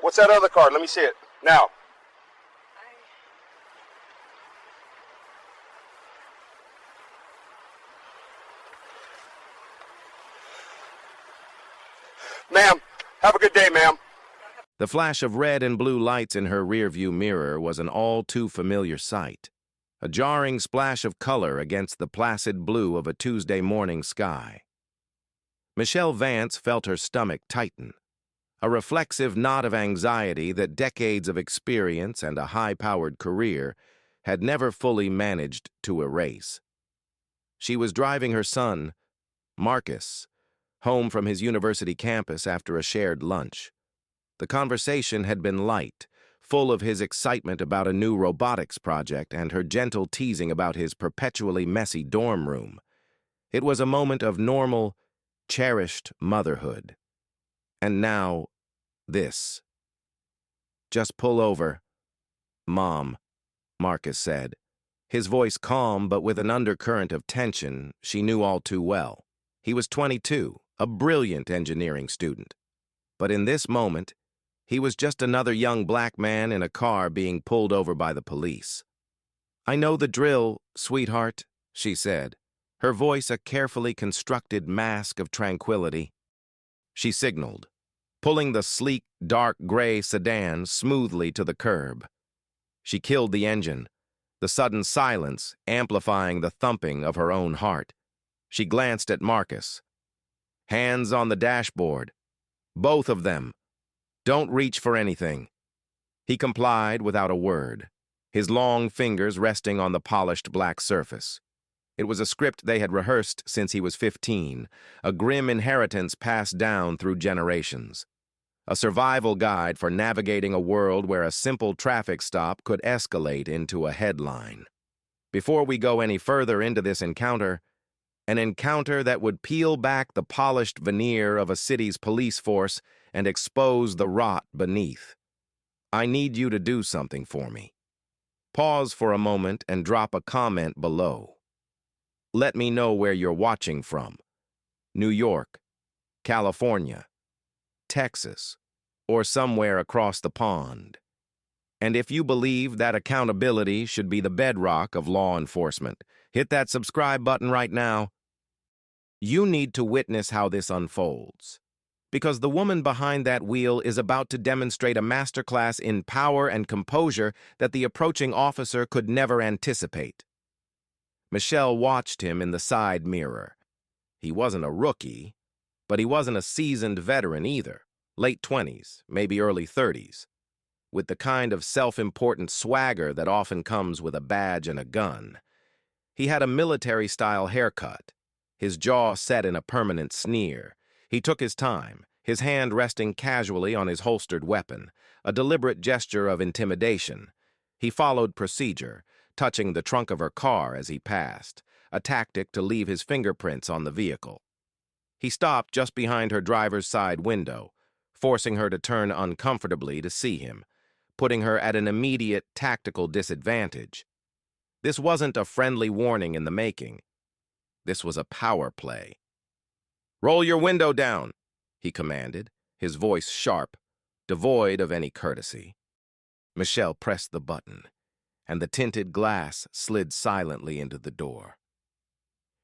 What's that other card? Let me see it. Now. Ma'am, have a good day, ma'am. The flash of red and blue lights in her rearview mirror was an all-too-familiar sight. A jarring splash of color against the placid blue of a Tuesday morning sky. Michelle Vance felt her stomach tighten, a reflexive knot of anxiety that decades of experience and a high-powered career had never fully managed to erase. She was driving her son, Marcus, home from his university campus after a shared lunch. The conversation had been light, full of his excitement about a new robotics project and her gentle teasing about his perpetually messy dorm room. It was a moment of normal, cherished motherhood. And now, this. "Just pull over, Mom," Marcus said, his voice calm but with an undercurrent of tension she knew all too well. He was 22, a brilliant engineering student. But in this moment, he was just another young black man in a car being pulled over by the police. "I know the drill, sweetheart," she said, her voice a carefully constructed mask of tranquility. She signaled, pulling the sleek, dark gray sedan smoothly to the curb. She killed the engine, the sudden silence amplifying the thumping of her own heart. She glanced at Marcus. "Hands on the dashboard. Both of them. Don't reach for anything." He complied without a word, his long fingers resting on the polished black surface. It was a script they had rehearsed since he was 15, a grim inheritance passed down through generations. A survival guide for navigating a world where a simple traffic stop could escalate into a headline. Before we go any further into this encounter, an encounter that would peel back the polished veneer of a city's police force and expose the rot beneath. I need you to do something for me. Pause for a moment and drop a comment below. Let me know where you're watching from. New York, California, Texas, or somewhere across the pond. And if you believe that accountability should be the bedrock of law enforcement, hit that subscribe button right now. You need to witness how this unfolds, because the woman behind that wheel is about to demonstrate a masterclass in power and composure that the approaching officer could never anticipate. Michelle watched him in the side mirror. He wasn't a rookie, but he wasn't a seasoned veteran either, late 20s, maybe early 30s, with the kind of self-important swagger that often comes with a badge and a gun. He had a military-style haircut, his jaw set in a permanent sneer. He took his time, his hand resting casually on his holstered weapon, a deliberate gesture of intimidation. He followed procedure, touching the trunk of her car as he passed, a tactic to leave his fingerprints on the vehicle. He stopped just behind her driver's side window, forcing her to turn uncomfortably to see him, putting her at an immediate tactical disadvantage. This wasn't a friendly warning in the making. This was a power play. "Roll your window down," he commanded, his voice sharp, devoid of any courtesy. Michelle pressed the button, and the tinted glass slid silently into the door.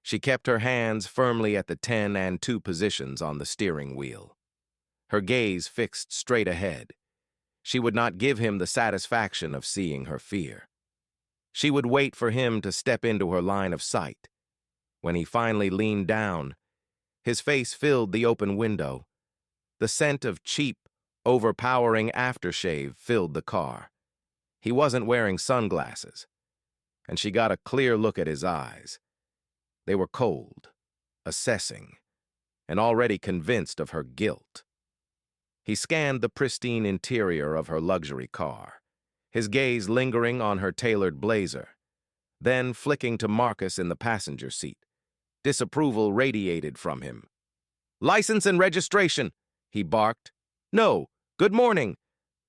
She kept her hands firmly at the 10 and 2 positions on the steering wheel, her gaze fixed straight ahead. She would not give him the satisfaction of seeing her fear. She would wait for him to step into her line of sight. When he finally leaned down, his face filled the open window. The scent of cheap, overpowering aftershave filled the car. He wasn't wearing sunglasses, and she got a clear look at his eyes. They were cold, assessing, and already convinced of her guilt. He scanned the pristine interior of her luxury car, his gaze lingering on her tailored blazer, then flicking to Marcus in the passenger seat. Disapproval radiated from him. "License and registration," he barked. "No, good morning.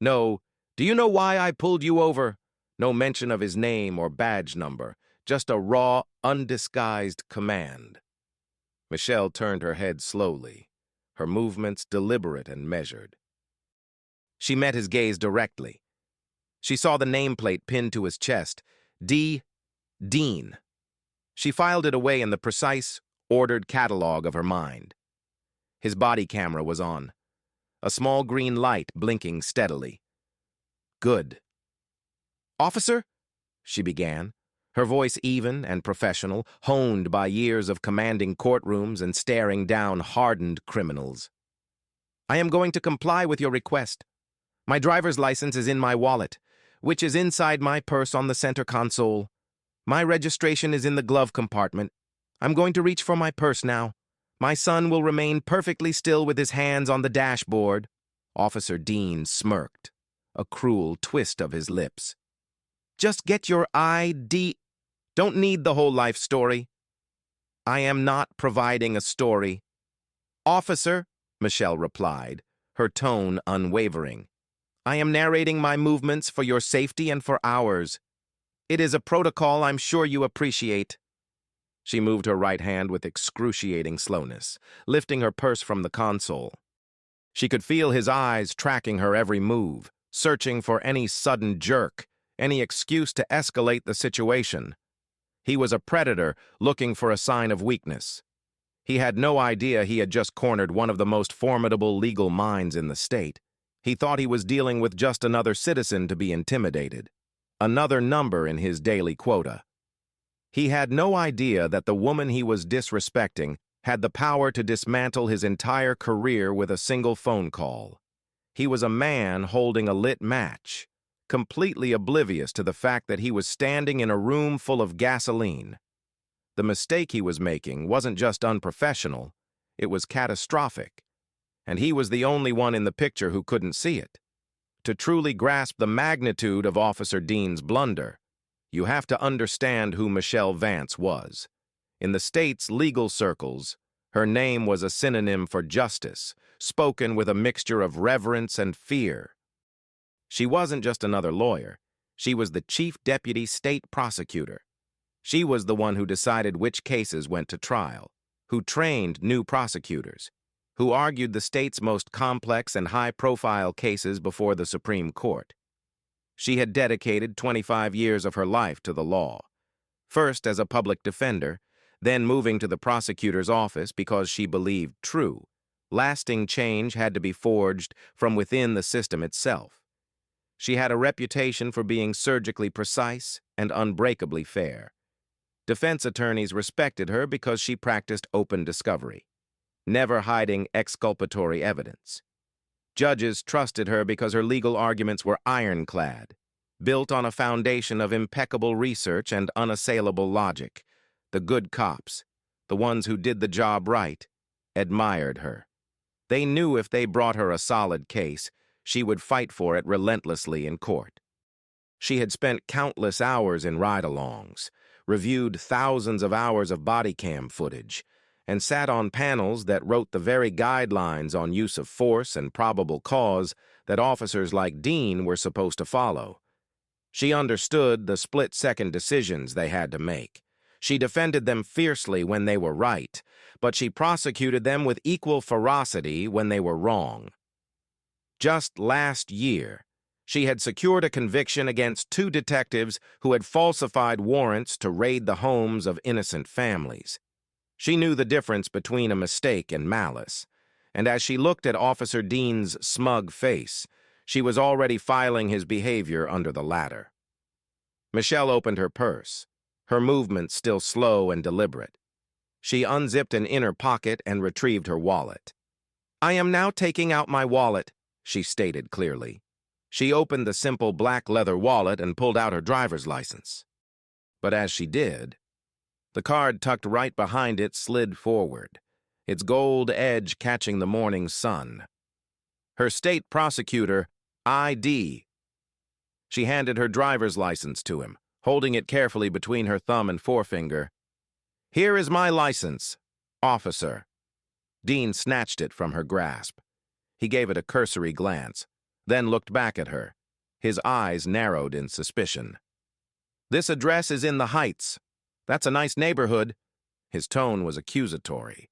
No, do you know why I pulled you over?" No mention of his name or badge number, just a raw, undisguised command. Michelle turned her head slowly, her movements deliberate and measured. She met his gaze directly. She saw the nameplate pinned to his chest, D. Dean. She filed it away in the precise, ordered catalog of her mind. His body camera was on, a small green light blinking steadily. Good. "Officer?" she began, her voice even and professional, honed by years of commanding courtrooms and staring down hardened criminals. "I am going to comply with your request. My driver's license is in my wallet, which is inside my purse on the center console. My registration is in the glove compartment. I'm going to reach for my purse now. My son will remain perfectly still with his hands on the dashboard." Officer Dean smirked, a cruel twist of his lips. "Just get your ID. Don't need the whole life story." "I am not providing a story." "Officer," Michelle replied, her tone unwavering, "I am narrating my movements for your safety and for ours. It is a protocol I'm sure you appreciate." She moved her right hand with excruciating slowness, lifting her purse from the console. She could feel his eyes tracking her every move, searching for any sudden jerk, any excuse to escalate the situation. He was a predator looking for a sign of weakness. He had no idea he had just cornered one of the most formidable legal minds in the state. He thought he was dealing with just another citizen to be intimidated, another number in his daily quota. He had no idea that the woman he was disrespecting had the power to dismantle his entire career with a single phone call. He was a man holding a lit match, completely oblivious to the fact that he was standing in a room full of gasoline. The mistake he was making wasn't just unprofessional, it was catastrophic, and he was the only one in the picture who couldn't see it. To truly grasp the magnitude of Officer Dean's blunder, you have to understand who Michelle Vance was. In the state's legal circles, her name was a synonym for justice, spoken with a mixture of reverence and fear. She wasn't just another lawyer. She was the chief deputy state prosecutor. She was the one who decided which cases went to trial, who trained new prosecutors, who argued the state's most complex and high-profile cases before the Supreme Court. She had dedicated 25 years of her life to the law, first as a public defender, then moving to the prosecutor's office because she believed true, lasting change had to be forged from within the system itself. She had a reputation for being surgically precise and unbreakably fair. Defense attorneys respected her because she practiced open discovery, never hiding exculpatory evidence. Judges trusted her because her legal arguments were ironclad, built on a foundation of impeccable research and unassailable logic. The good cops, the ones who did the job right, admired her. They knew if they brought her a solid case, she would fight for it relentlessly in court. She had spent countless hours in ride-alongs, reviewed thousands of hours of body cam footage, and sat on panels that wrote the very guidelines on use of force and probable cause that officers like Dean were supposed to follow. She understood the split-second decisions they had to make. She defended them fiercely when they were right, but she prosecuted them with equal ferocity when they were wrong. Just last year, she had secured a conviction against 2 detectives who had falsified warrants to raid the homes of innocent families. She knew the difference between a mistake and malice, and as she looked at Officer Dean's smug face, she was already filing his behavior under the latter. Michelle opened her purse, her movements still slow and deliberate. She unzipped an inner pocket and retrieved her wallet. "I am now taking out my wallet," she stated clearly. She opened the simple black leather wallet and pulled out her driver's license. But as she did, the card tucked right behind it slid forward, its gold edge catching the morning sun. Her state prosecutor, ID. She handed her driver's license to him, holding it carefully between her thumb and forefinger. "Here is my license, officer." Dean snatched it from her grasp. He gave it a cursory glance, then looked back at her. His eyes narrowed in suspicion. "This address is in the Heights. That's a nice neighborhood." His tone was accusatory,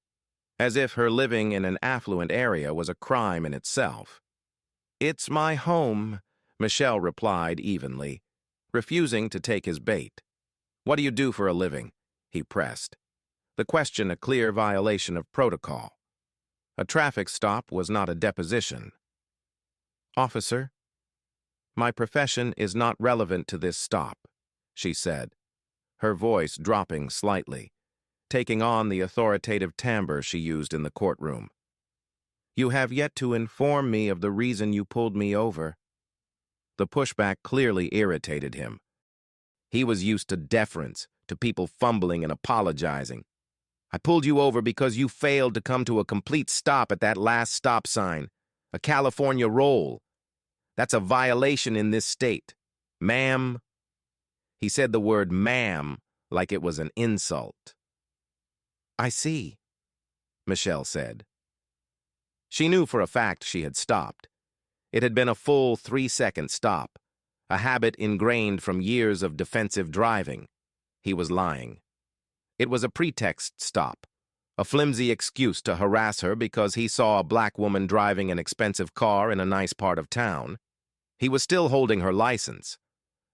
as if her living in an affluent area was a crime in itself. It's my home, Michelle replied evenly, refusing to take his bait. What do you do for a living? He pressed. The question a clear violation of protocol. A traffic stop was not a deposition. Officer, my profession is not relevant to this stop, she said, her voice dropping slightly, taking on the authoritative timbre she used in the courtroom. You have yet to inform me of the reason you pulled me over. The pushback clearly irritated him. He was used to deference, to people fumbling and apologizing. I pulled you over because you failed to come to a complete stop at that last stop sign, a California roll. That's a violation in this state. Ma'am. He said the word ma'am like it was an insult. I see, Michelle said. She knew for a fact she had stopped. It had been a full 3-second stop, a habit ingrained from years of defensive driving. He was lying. It was a pretext stop, a flimsy excuse to harass her because he saw a black woman driving an expensive car in a nice part of town. He was still holding her license,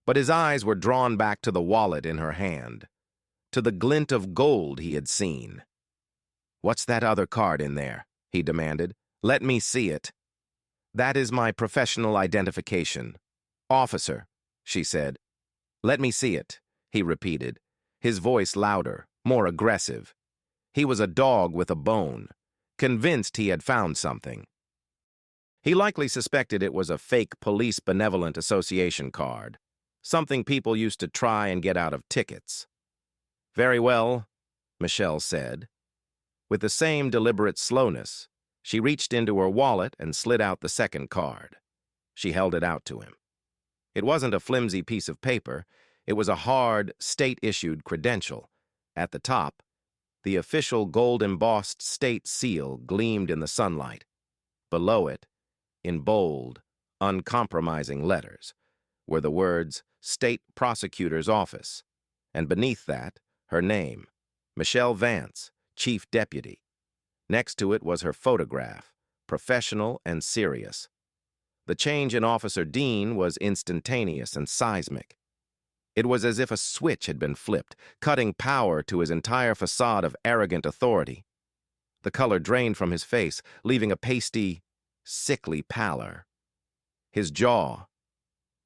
but his eyes were drawn back to the wallet in her hand, to the glint of gold he had seen. What's that other card in there? He demanded. Let me see it. That is my professional identification. Officer, she said. Let me see it, he repeated, his voice louder, more aggressive. He was a dog with a bone, convinced he had found something. He likely suspected it was a fake Police Benevolent Association card, something people used to try and get out of tickets. Very well, Michelle said. With the same deliberate slowness, she reached into her wallet and slid out the second card. She held it out to him. It wasn't a flimsy piece of paper. It was a hard, state-issued credential. At the top, the official gold-embossed state seal gleamed in the sunlight. Below it, in bold, uncompromising letters, were the words State Prosecutor's Office, and beneath that, her name, Michelle Vance, Chief Deputy. Next to it was her photograph, professional and serious. The change in Officer Dean was instantaneous and seismic. It was as if a switch had been flipped, cutting power to his entire facade of arrogant authority. The color drained from his face, leaving a pasty, sickly pallor. His jaw,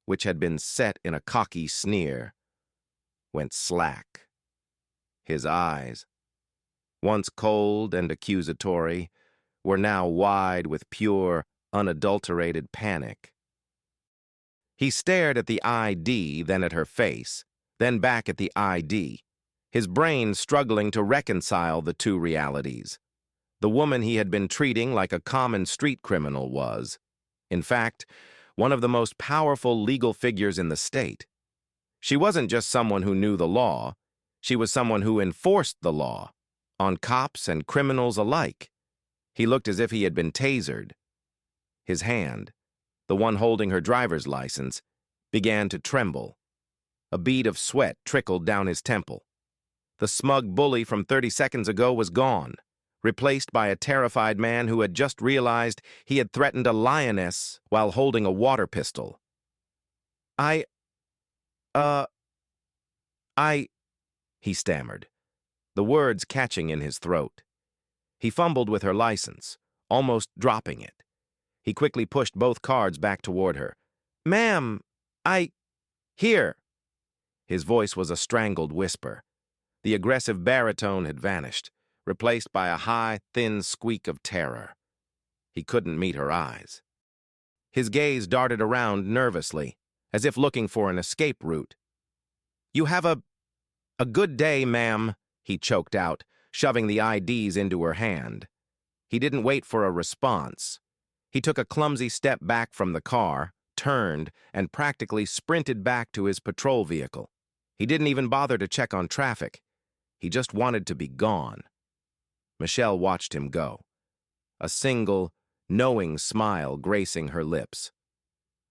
which had been set in a cocky sneer, went slack. His eyes, once cold and accusatory, were now wide with pure, unadulterated panic. He stared at the ID, then at her face, then back at the ID, his brain struggling to reconcile the two realities. The woman he had been treating like a common street criminal was, in fact, one of the most powerful legal figures in the state. She wasn't just someone who knew the law, she was someone who enforced the law, on cops and criminals alike. He looked as if he had been tasered. His hand, the one holding her driver's license, began to tremble. A bead of sweat trickled down his temple. The smug bully from 30 seconds ago was gone, replaced by a terrified man who had just realized he had threatened a lioness while holding a water pistol. He stammered, the words catching in his throat. He fumbled with her license, almost dropping it. He quickly pushed both cards back toward her. Ma'am, Here. His voice was a strangled whisper. The aggressive baritone had vanished, replaced by a high, thin squeak of terror. He couldn't meet her eyes. His gaze darted around nervously, as if looking for an escape route. You have a good day, ma'am, he choked out, shoving the IDs into her hand. He didn't wait for a response. He took a clumsy step back from the car, turned, and practically sprinted back to his patrol vehicle. He didn't even bother to check on traffic. He just wanted to be gone. Michelle watched him go, a single, knowing smile gracing her lips.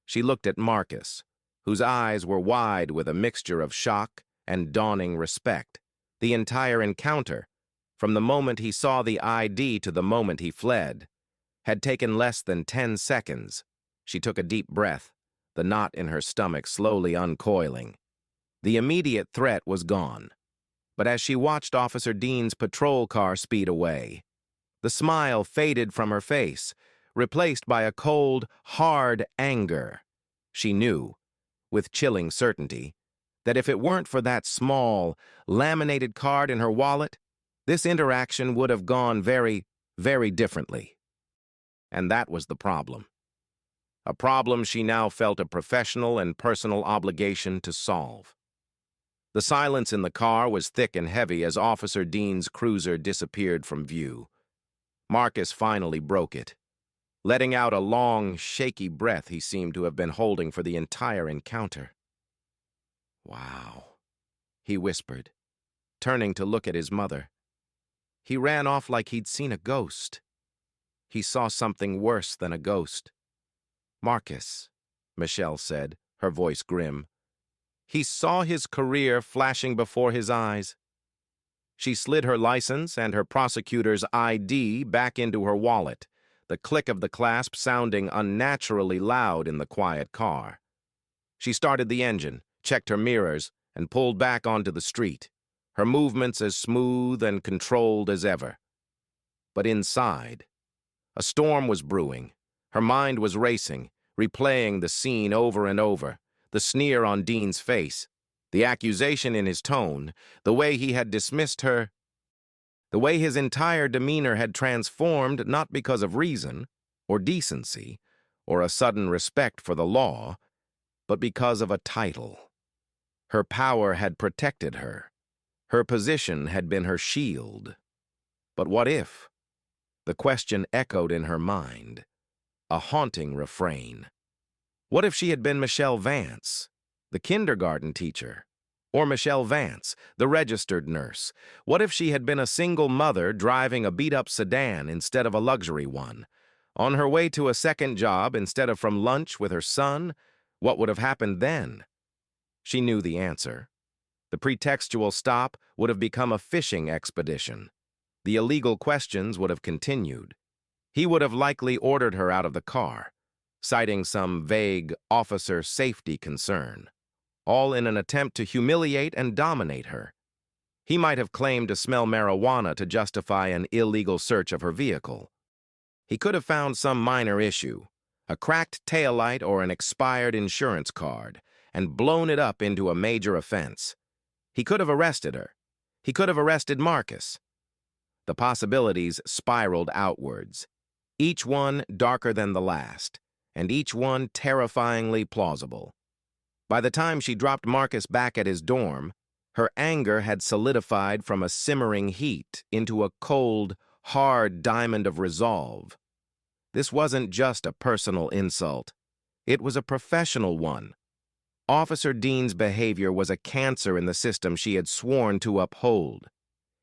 She looked at Marcus, whose eyes were wide with a mixture of shock and dawning respect. The entire encounter, from the moment he saw the ID to the moment he fled, had taken less than 10 seconds. She took a deep breath, the knot in her stomach slowly uncoiling. The immediate threat was gone. But as she watched Officer Dean's patrol car speed away, the smile faded from her face, replaced by a cold, hard anger. She knew, with chilling certainty, that if it weren't for that small, laminated card in her wallet, this interaction would have gone very, very differently. And that was the problem. A problem she now felt a professional and personal obligation to solve. The silence in the car was thick and heavy as Officer Dean's cruiser disappeared from view. Marcus finally broke it, letting out a long, shaky breath he seemed to have been holding for the entire encounter. "Wow," he whispered, turning to look at his mother. He ran off like he'd seen a ghost. He saw something worse than a ghost. "Marcus," Michelle said, her voice grim. He saw his career flashing before his eyes. She slid her license and her prosecutor's ID back into her wallet, the click of the clasp sounding unnaturally loud in the quiet car. She started the engine, checked her mirrors, and pulled back onto the street, her movements as smooth and controlled as ever. But inside, a storm was brewing. Her mind was racing, replaying the scene over and over, the sneer on Dean's face, the accusation in his tone, the way he had dismissed her, the way his entire demeanor had transformed not because of reason, or decency, or a sudden respect for the law, but because of a title. Her power had protected her. Her position had been her shield. But what if? The question echoed in her mind, a haunting refrain. What if she had been Michelle Vance, the kindergarten teacher? Or Michelle Vance, the registered nurse? What if she had been a single mother driving a beat-up sedan instead of a luxury one? On her way to a second job instead of from lunch with her son? What would have happened then? She knew the answer. The pretextual stop would have become a fishing expedition. The illegal questions would have continued. He would have likely ordered her out of the car, citing some vague officer safety concern, all in an attempt to humiliate and dominate her. He might have claimed to smell marijuana to justify an illegal search of her vehicle. He could have found some minor issue, a cracked taillight or an expired insurance card, and blown it up into a major offense. He could have arrested her. He could have arrested Marcus. The possibilities spiraled outwards, each one darker than the last, and each one terrifyingly plausible. By the time she dropped Marcus back at his dorm, her anger had solidified from a simmering heat into a cold, hard diamond of resolve. This wasn't just a personal insult. It was a professional one. Officer Dean's behavior was a cancer in the system she had sworn to uphold.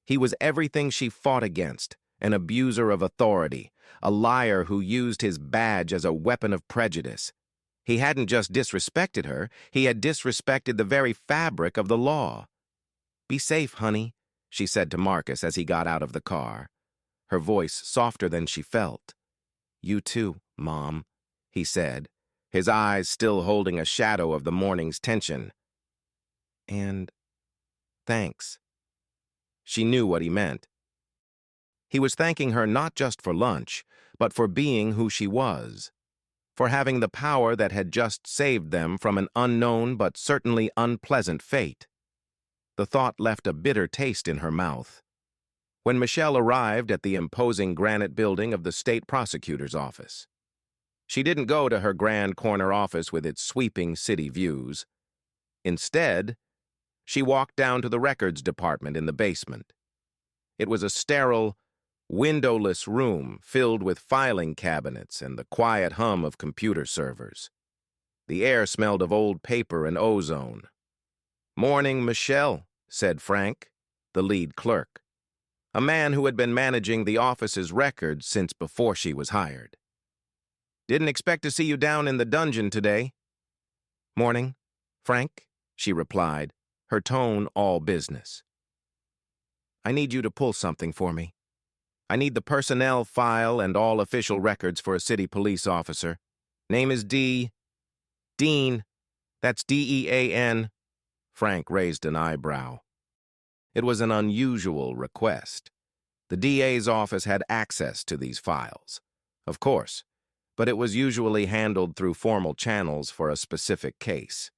He was everything she fought against, an abuser of authority, a liar who used his badge as a weapon of prejudice. He hadn't just disrespected her, he had disrespected the very fabric of the law. "Be safe, honey," she said to Marcus as he got out of the car, her voice softer than she felt. "You too, Mom," he said, his eyes still holding a shadow of the morning's tension. "And thanks." She knew what he meant. He was thanking her not just for lunch, but for being who she was, for having the power that had just saved them from an unknown but certainly unpleasant fate. The thought left a bitter taste in her mouth. When Michelle arrived at the imposing granite building of the state prosecutor's office, she didn't go to her grand corner office with its sweeping city views. Instead, she walked down to the records department in the basement. It was a sterile, windowless room filled with filing cabinets and the quiet hum of computer servers. The air smelled of old paper and ozone. "Morning, Michelle," said Frank, the lead clerk, a man who had been managing the office's records since before she was hired. "Didn't expect to see you down in the dungeon today." "Morning, Frank," she replied, her tone all business. "I need you to pull something for me. I need the personnel file and all official records for a city police officer. Name is Dean. That's Dean. Frank raised an eyebrow. It was an unusual request. The DA's office had access to these files. Of course, but it was usually handled through formal channels for a specific case.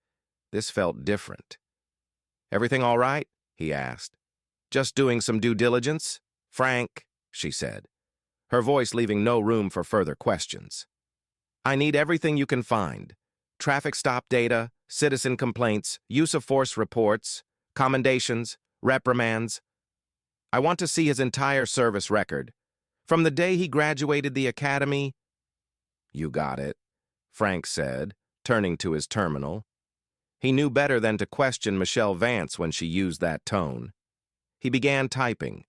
This felt different. "Everything all right?" he asked. "Just doing some due diligence?" "Frank," she said, her voice leaving no room for further questions. "I need everything you can find. Traffic stop data, citizen complaints, use of force reports, commendations, reprimands. I want to see his entire service record. From the day he graduated the academy—" "You got it," Frank said, turning to his terminal. He knew better than to question Michelle Vance when she used that tone. He began typing,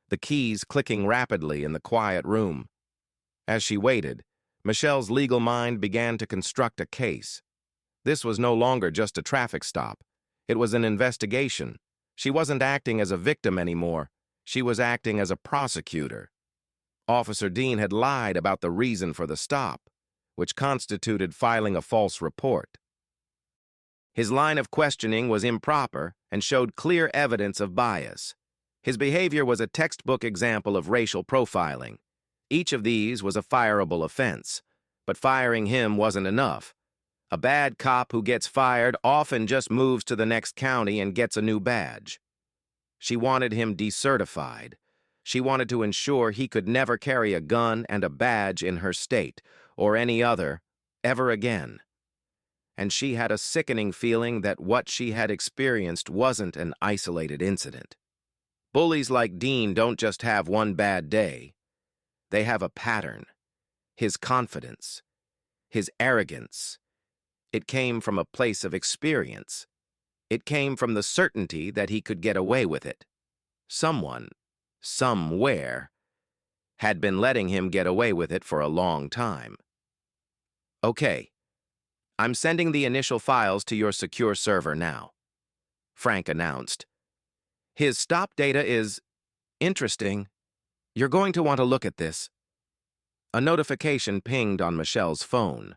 the keys clicking rapidly in the quiet room. As she waited, Michelle's legal mind began to construct a case. This was no longer just a traffic stop. It was an investigation. She wasn't acting as a victim anymore. She was acting as a prosecutor. Officer Dean had lied about the reason for the stop, which constituted filing a false report. His line of questioning was improper and showed clear evidence of bias. His behavior was a textbook example of racial profiling. Each of these was a fireable offense, but firing him wasn't enough. A bad cop who gets fired often just moves to the next county and gets a new badge. She wanted him decertified. She wanted to ensure he could never carry a gun and a badge in her state, or any other, ever again. And she had a sickening feeling that what she had experienced wasn't an isolated incident. Bullies like Dean don't just have one bad day. They have a pattern. His confidence, his arrogance. It came from a place of experience. It came from the certainty that he could get away with it. Someone, somewhere, had been letting him get away with it for a long time. "Okay, I'm sending the initial files to your secure server now," Frank announced. "His stop data is interesting. You're going to want to look at this." A notification pinged on Michelle's phone.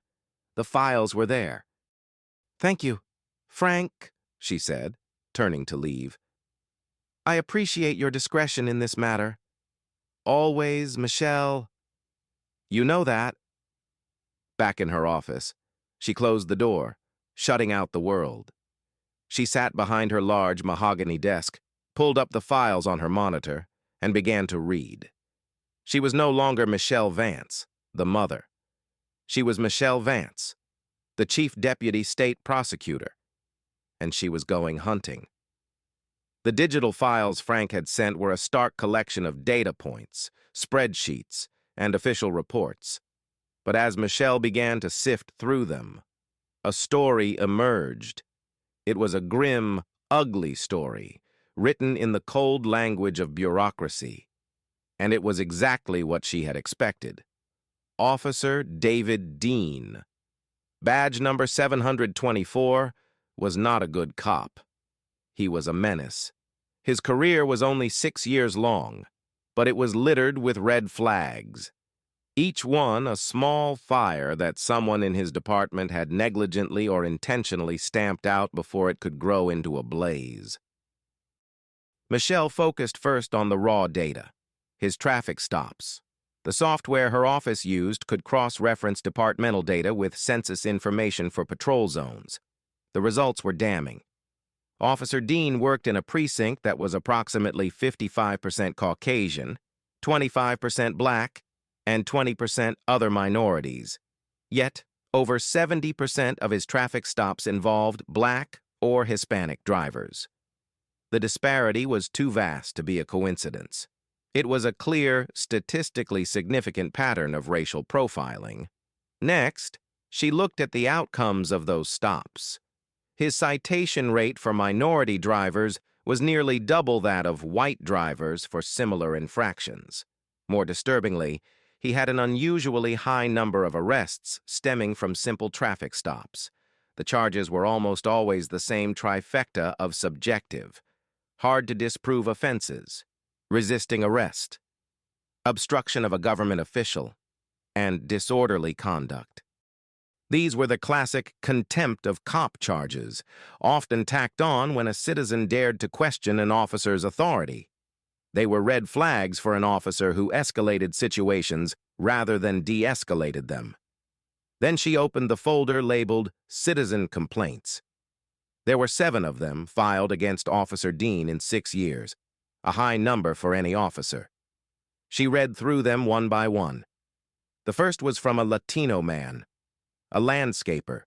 The files were there. "Thank you, Frank," she said, turning to leave. "I appreciate your discretion in this matter. Always, Michelle." "You know that." Back in her office, she closed the door, shutting out the world. She sat behind her large mahogany desk, pulled up the files on her monitor, and began to read. She was no longer Michelle Vance, the mother. She was Michelle Vance, the chief deputy state prosecutor, and she was going hunting. The digital files Frank had sent were a stark collection of data points, spreadsheets, and official reports. But as Michelle began to sift through them, a story emerged. It was a grim, ugly story, written in the cold language of bureaucracy. And it was exactly what she had expected. Officer David Dean, badge number 724, was not a good cop. He was a menace. His career was only 6 years long, but it was littered with red flags. Each one a small fire that someone in his department had negligently or intentionally stamped out before it could grow into a blaze. Michelle focused first on the raw data, his traffic stops. The software her office used could cross-reference departmental data with census information for patrol zones. The results were damning. Officer Dean worked in a precinct that was approximately 55% Caucasian, 25% Black, and 20% other minorities. Yet, over 70% of his traffic stops involved Black or Hispanic drivers. The disparity was too vast to be a coincidence. It was a clear, statistically significant pattern of racial profiling. Next, she looked at the outcomes of those stops. His citation rate for minority drivers was nearly double that of white drivers for similar infractions. More disturbingly, he had an unusually high number of arrests stemming from simple traffic stops. The charges were almost always the same trifecta of subjective, hard-to-disprove offenses, resisting arrest, obstruction of a government official, and disorderly conduct. These were the classic contempt of cop charges, often tacked on when a citizen dared to question an officer's authority. They were red flags for an officer who escalated situations rather than de-escalated them. Then she opened the folder labeled Citizen Complaints. There were 7 of them filed against Officer Dean in 6 years, a high number for any officer. She read through them one by one. The first was from a Latino man, a landscaper,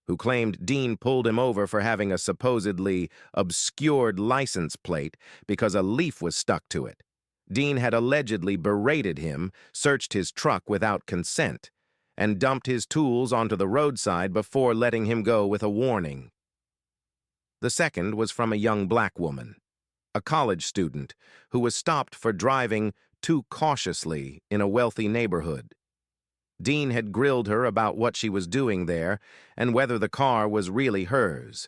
who claimed Dean pulled him over for having a supposedly obscured license plate because a leaf was stuck to it. Dean had allegedly berated him, searched his truck without consent, and dumped his tools onto the roadside before letting him go with a warning. The second was from a young black woman, a college student, who was stopped for driving too cautiously in a wealthy neighborhood. Dean had grilled her about what she was doing there and whether the car was really hers.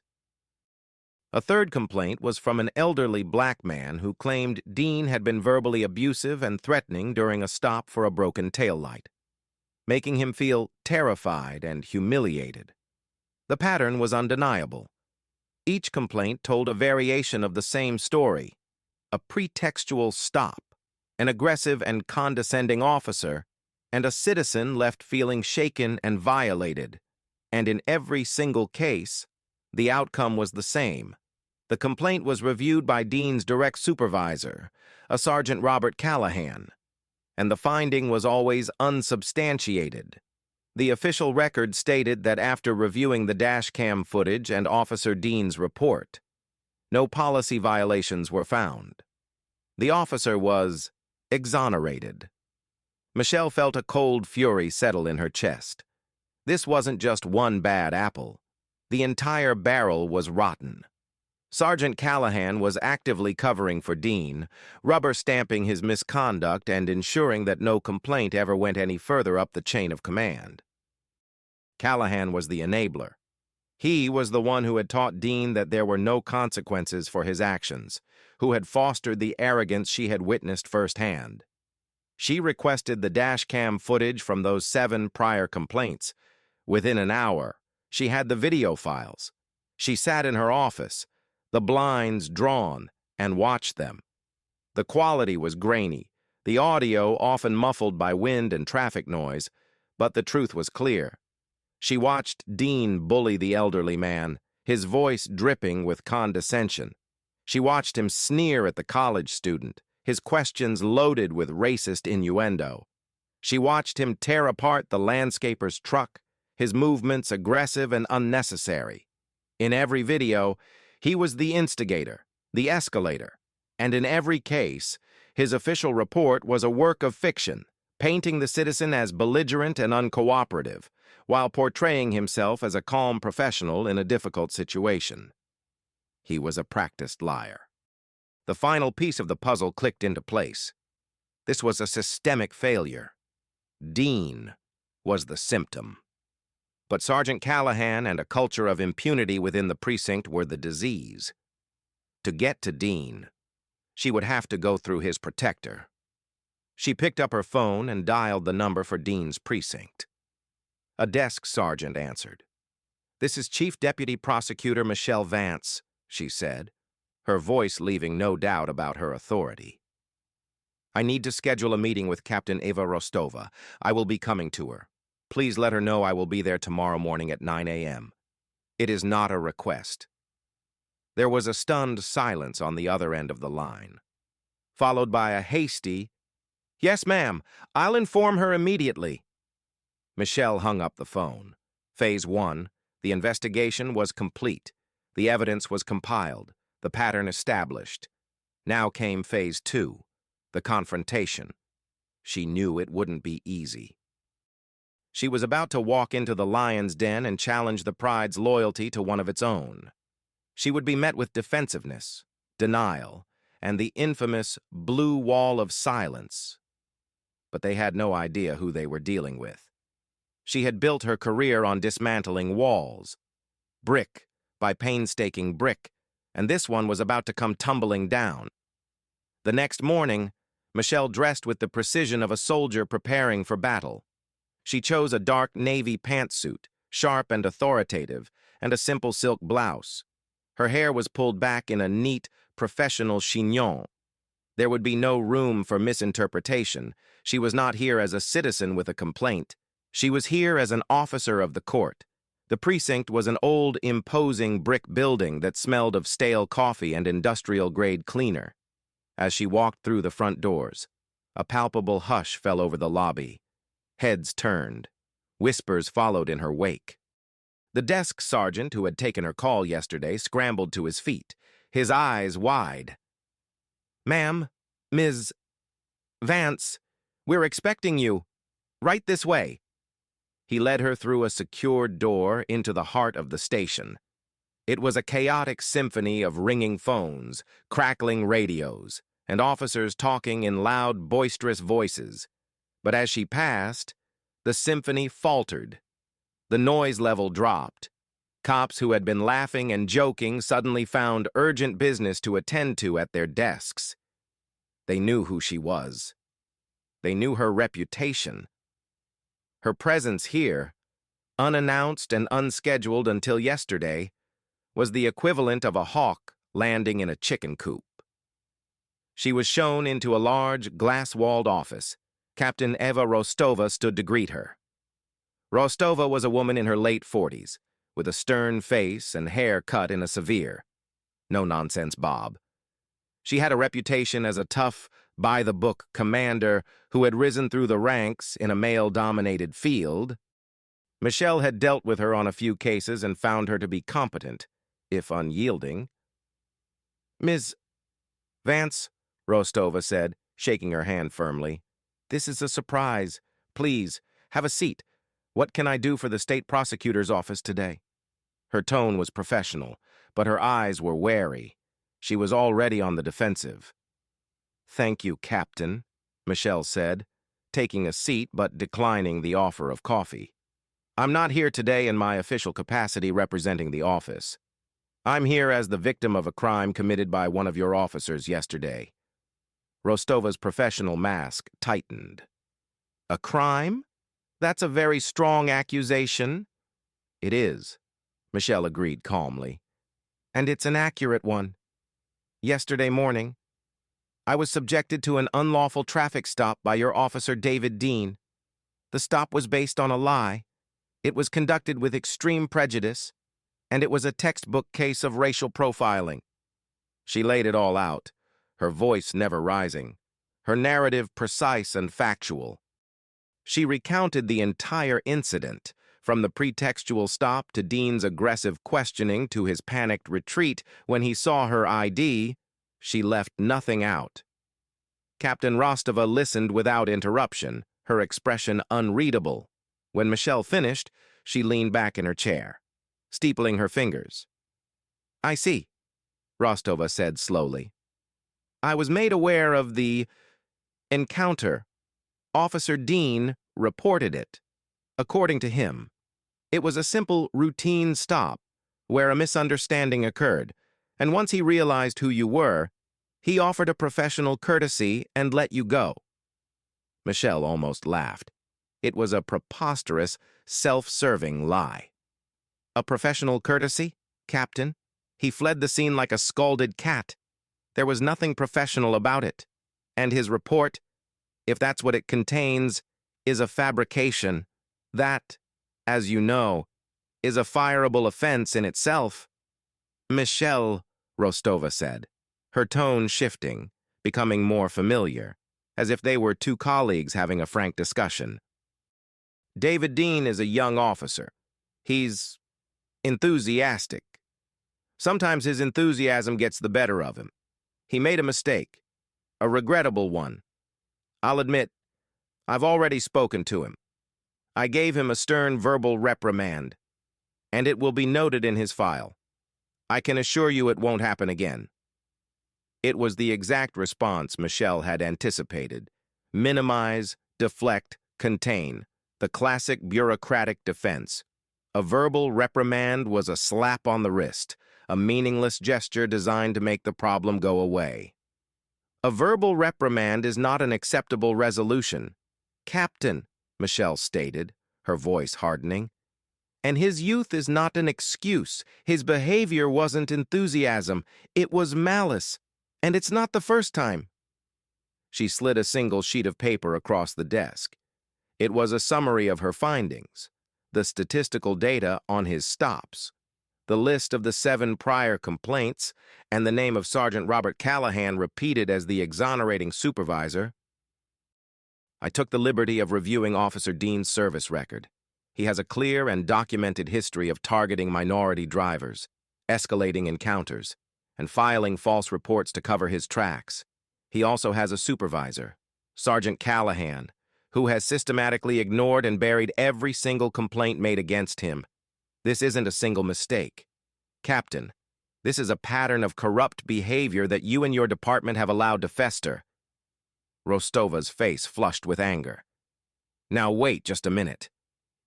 A third complaint was from an elderly black man who claimed Dean had been verbally abusive and threatening during a stop for a broken taillight, making him feel terrified and humiliated. The pattern was undeniable. Each complaint told a variation of the same story: a pretextual stop, an aggressive and condescending officer, and a citizen left feeling shaken and violated. And in every single case, the outcome was the same. The complaint was reviewed by Dean's direct supervisor, a Sergeant Robert Callahan, and the finding was always unsubstantiated. The official record stated that after reviewing the dash cam footage and Officer Dean's report, no policy violations were found. The officer was exonerated. Michelle felt a cold fury settle in her chest. This wasn't just one bad apple. The entire barrel was rotten. Sergeant Callahan was actively covering for Dean, rubber-stamping his misconduct and ensuring that no complaint ever went any further up the chain of command. Callahan was the enabler. He was the one who had taught Dean that there were no consequences for his actions, who had fostered the arrogance she had witnessed firsthand. She requested the dash cam footage from those 7 prior complaints. Within an hour, she had the video files. She sat in her office, the blinds drawn, and watched them. The quality was grainy, the audio often muffled by wind and traffic noise, but the truth was clear. She watched Dean bully the elderly man, his voice dripping with condescension. She watched him sneer at the college student, his questions loaded with racist innuendo. She watched him tear apart the landscaper's truck, his movements aggressive and unnecessary. In every video, he was the instigator, the escalator, and in every case, his official report was a work of fiction, painting the citizen as belligerent and uncooperative, while portraying himself as a calm professional in a difficult situation. He was a practiced liar. The final piece of the puzzle clicked into place. This was a systemic failure. Dean was the symptom. But Sergeant Callahan and a culture of impunity within the precinct were the disease. To get to Dean, she would have to go through his protector. She picked up her phone and dialed the number for Dean's precinct. A desk sergeant answered. "This is Chief Deputy Prosecutor Michelle Vance," she said, her voice leaving no doubt about her authority. "I need to schedule a meeting with Captain Eva Rostova. I will be coming to her. Please let her know I will be there tomorrow morning at 9 a.m. It is not a request." There was a stunned silence on the other end of the line, followed by a hasty, "Yes, ma'am, I'll inform her immediately." Michelle hung up the phone. Phase 1, the investigation was complete. The evidence was compiled, the pattern established. Now came Phase 2, the confrontation. She knew it wouldn't be easy. She was about to walk into the lion's den and challenge the pride's loyalty to one of its own. She would be met with defensiveness, denial, and the infamous blue wall of silence. But they had no idea who they were dealing with. She had built her career on dismantling walls, brick by painstaking brick, and this one was about to come tumbling down. The next morning, Michelle dressed with the precision of a soldier preparing for battle. She chose a dark navy pantsuit, sharp and authoritative, and a simple silk blouse. Her hair was pulled back in a neat, professional chignon. There would be no room for misinterpretation. She was not here as a citizen with a complaint. She was here as an officer of the court. The precinct was an old, imposing brick building that smelled of stale coffee and industrial-grade cleaner. As she walked through the front doors, a palpable hush fell over the lobby. Heads turned. Whispers followed in her wake. The desk sergeant who had taken her call yesterday scrambled to his feet, his eyes wide. "Ma'am, Ms. Vance, we're expecting you. Right this way." He led her through a secured door into the heart of the station. It was a chaotic symphony of ringing phones, crackling radios, and officers talking in loud, boisterous voices. But as she passed, the symphony faltered. The noise level dropped. Cops who had been laughing and joking suddenly found urgent business to attend to at their desks. They knew who she was. They knew her reputation. Her presence here, unannounced and unscheduled until yesterday, was the equivalent of a hawk landing in a chicken coop. She was shown into a large, glass-walled office. Captain Eva Rostova stood to greet her. Rostova was a woman in her late 40s, with a stern face and hair cut in a severe, no-nonsense bob. She had a reputation as a tough, by-the-book commander who had risen through the ranks in a male-dominated field. Michelle had dealt with her on a few cases and found her to be competent, if unyielding. "Ms. Vance," Rostova said, shaking her hand firmly, "this is a surprise. Please, have a seat. What can I do for the state prosecutor's office today?" Her tone was professional, but her eyes were wary. She was already on the defensive. "Thank you, Captain," Michelle said, taking a seat but declining the offer of coffee. "I'm not here today in my official capacity representing the office. I'm here as the victim of a crime committed by one of your officers yesterday." Rostova's professional mask tightened. "A crime? That's a very strong accusation." "It is," Michelle agreed calmly. "And it's an accurate one. Yesterday morning, I was subjected to an unlawful traffic stop by your officer David Dean. The stop was based on a lie. It was conducted with extreme prejudice, and it was a textbook case of racial profiling." She laid it all out, her voice never rising, her narrative precise and factual. She recounted the entire incident, from the pretextual stop to Dean's aggressive questioning to his panicked retreat when he saw her ID. She left nothing out. Captain Rostova listened without interruption, her expression unreadable. When Michelle finished, she leaned back in her chair, steepling her fingers. "I see," Rostova said slowly. "I was made aware of the encounter. Officer Dean reported it. According to him, it was a simple, routine stop where a misunderstanding occurred, and once he realized who you were, he offered a professional courtesy and let you go." Michelle almost laughed. It was a preposterous, self-serving lie. "A professional courtesy, Captain? He fled the scene like a scalded cat. There was nothing professional about it. And his report, if that's what it contains, is a fabrication. That, as you know, is a fireable offense in itself." "Michelle," Rostova said, her tone shifting, becoming more familiar, as if they were two colleagues having a frank discussion. "David Dean is a young officer. He's enthusiastic. Sometimes his enthusiasm gets the better of him. He made a mistake, a regrettable one. I'll admit, I've already spoken to him. I gave him a stern verbal reprimand, and it will be noted in his file. I can assure you it won't happen again." It was the exact response Michelle had anticipated. Minimize, deflect, contain. The classic bureaucratic defense. A verbal reprimand was a slap on the wrist, a meaningless gesture designed to make the problem go away. "A verbal reprimand is not an acceptable resolution, Captain," Michelle stated, her voice hardening. And his youth is not an excuse. His behavior wasn't enthusiasm. It was malice. And it's not the first time. She slid a single sheet of paper across the desk. It was a summary of her findings, the statistical data on his stops, the list of the 7 prior complaints, and the name of Sergeant Robert Callahan repeated as the exonerating supervisor. I took the liberty of reviewing Officer Dean's service record. He has a clear and documented history of targeting minority drivers, escalating encounters, and filing false reports to cover his tracks. He also has a supervisor, Sergeant Callahan, who has systematically ignored and buried every single complaint made against him. This isn't a single mistake. Captain, this is a pattern of corrupt behavior that you and your department have allowed to fester. Rostova's face flushed with anger. Now wait just a minute.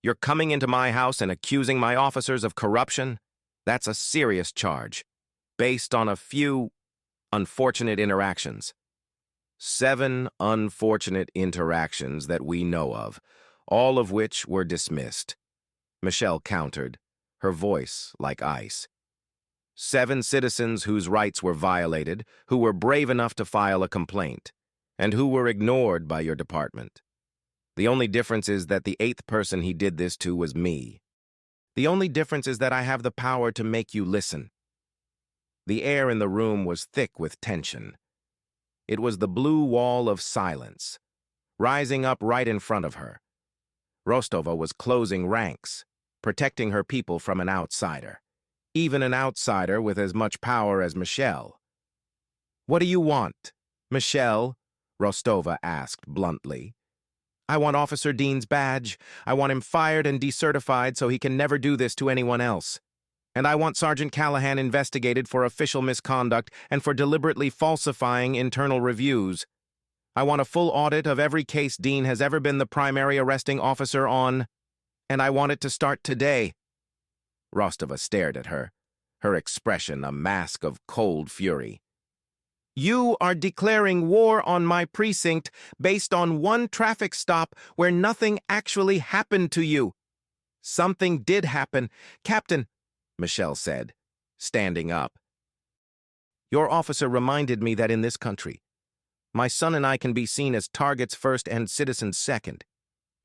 You're coming into my house and accusing my officers of corruption? That's a serious charge, based on a few unfortunate interactions. 7 unfortunate interactions that we know of, all of which were dismissed. Michelle countered, her voice like ice. 7 citizens whose rights were violated, who were brave enough to file a complaint, and who were ignored by your department. The only difference is that the 8th person he did this to was me. The only difference is that I have the power to make you listen. The air in the room was thick with tension. It was the blue wall of silence, rising up right in front of her. Rostova was closing ranks, protecting her people from an outsider, even an outsider with as much power as Michelle. "What do you want, Michelle?" Rostova asked bluntly. "I want Officer Dean's badge. I want him fired and decertified so he can never do this to anyone else. And I want Sergeant Callahan investigated for official misconduct and for deliberately falsifying internal reviews. I want a full audit of every case Dean has ever been the primary arresting officer on, and I want it to start today." Rostova stared at her, her expression a mask of cold fury. "You are declaring war on my precinct based on one traffic stop where nothing actually happened to you." "Something did happen, Captain," Michelle said, standing up. "Your officer reminded me that in this country, my son and I can be seen as targets first and citizens second.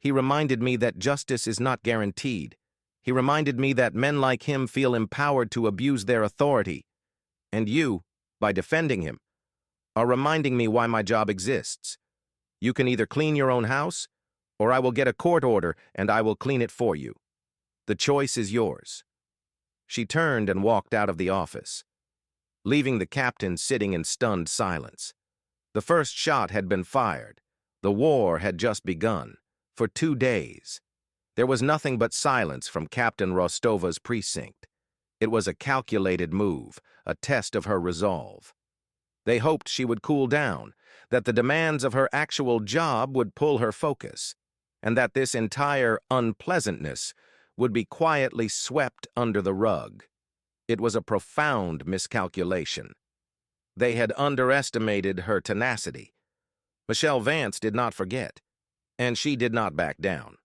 He reminded me that justice is not guaranteed. He reminded me that men like him feel empowered to abuse their authority. And you, by defending him, are reminding me why my job exists. You can either clean your own house, or I will get a court order and I will clean it for you. The choice is yours." She turned and walked out of the office, leaving the captain sitting in stunned silence. The first shot had been fired. The war had just begun. For 2 days. There was nothing but silence from Captain Rostova's precinct. It was a calculated move, a test of her resolve. They hoped she would cool down, that the demands of her actual job would pull her focus, and that this entire unpleasantness would be quietly swept under the rug. It was a profound miscalculation. They had underestimated her tenacity. Michelle Vance did not forget, and she did not back down.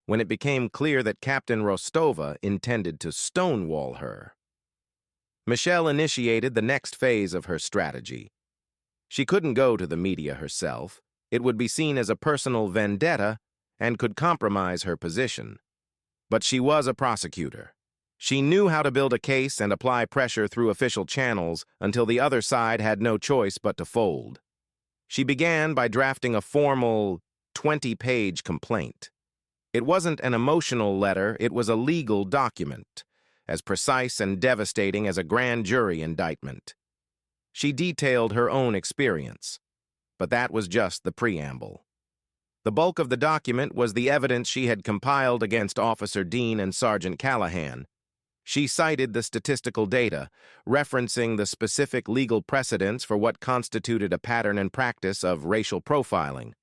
When it became clear that Captain Rostova intended to stonewall her, Michelle initiated the next phase of her strategy. She couldn't go to the media herself. It would be seen as a personal vendetta and could compromise her position. But she was a prosecutor. She knew how to build a case and apply pressure through official channels until the other side had no choice but to fold. She began by drafting a formal 20-page complaint. It wasn't an emotional letter, it was a legal document, as precise and devastating as a grand jury indictment. She detailed her own experience, but that was just the preamble. The bulk of the document was the evidence she had compiled against Officer Dean and Sergeant Callahan. She cited the statistical data, referencing the specific legal precedents for what constituted a pattern and practice of racial profiling.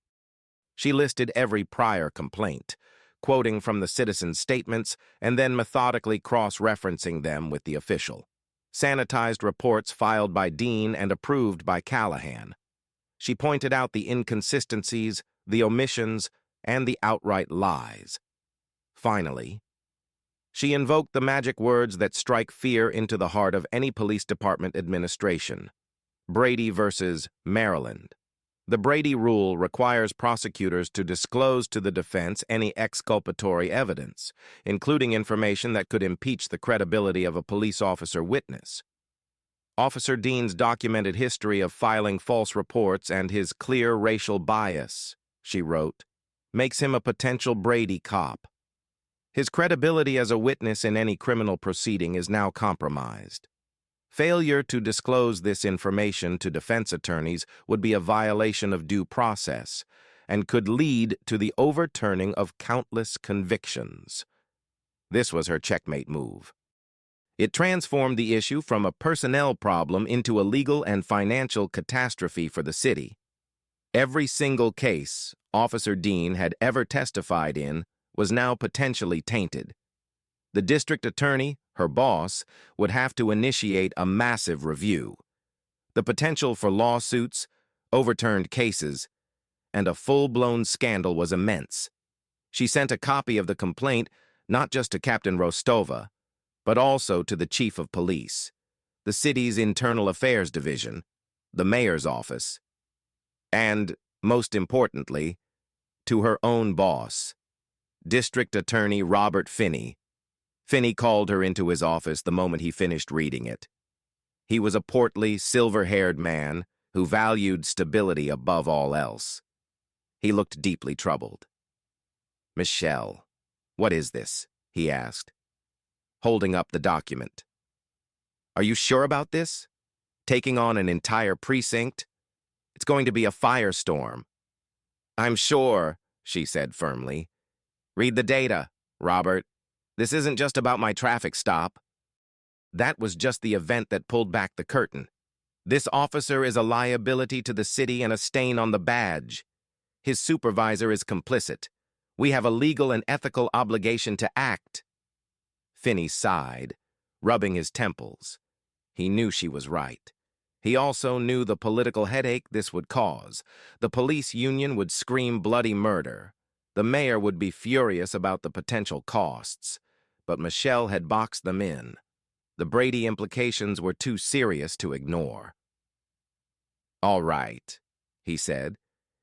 She listed every prior complaint, quoting from the citizens' statements and then methodically cross-referencing them with the official. Sanitized reports filed by Dean and approved by Callahan. She pointed out the inconsistencies, the omissions, and the outright lies. Finally, She invoked the magic words that strike fear into the heart of any police department administration. Brady versus Maryland. The Brady Rule requires prosecutors to disclose to the defense any exculpatory evidence, including information that could impeach the credibility of a police officer witness. Officer Dean's documented history of filing false reports and his clear racial bias, she wrote, makes him a potential Brady cop. His credibility as a witness in any criminal proceeding is now compromised. Failure to disclose this information to defense attorneys would be a violation of due process and could lead to the overturning of countless convictions. This was her checkmate move. It transformed the issue from a personnel problem into a legal and financial catastrophe for the city. Every single case Officer Dean had ever testified in was now potentially tainted. The district attorney, her boss, would have to initiate a massive review. The potential for lawsuits, overturned cases, and a full-blown scandal was immense. She sent a copy of the complaint not just to Captain Rostova, but also to the chief of police, the city's internal affairs division, the mayor's office, and, most importantly, to her own boss, District Attorney Robert Finney. Finney called her into his office the moment he finished reading it. He was a portly, silver-haired man who valued stability above all else. He looked deeply troubled. "Michelle, what is this?" he asked, holding up the document. "Are you sure about this? Taking on an entire precinct? It's going to be a firestorm." "I'm sure," she said firmly. "Read the data, Robert. This isn't just about my traffic stop." That was just the event that pulled back the curtain. This officer is a liability to the city and a stain on the badge. His supervisor is complicit. We have a legal and ethical obligation to act. Finney sighed, rubbing his temples. He knew she was right. He also knew the political headache this would cause. The police union would scream bloody murder. The mayor would be furious about the potential costs. But Michelle had boxed them in. The Brady implications were too serious to ignore. "All right," he said,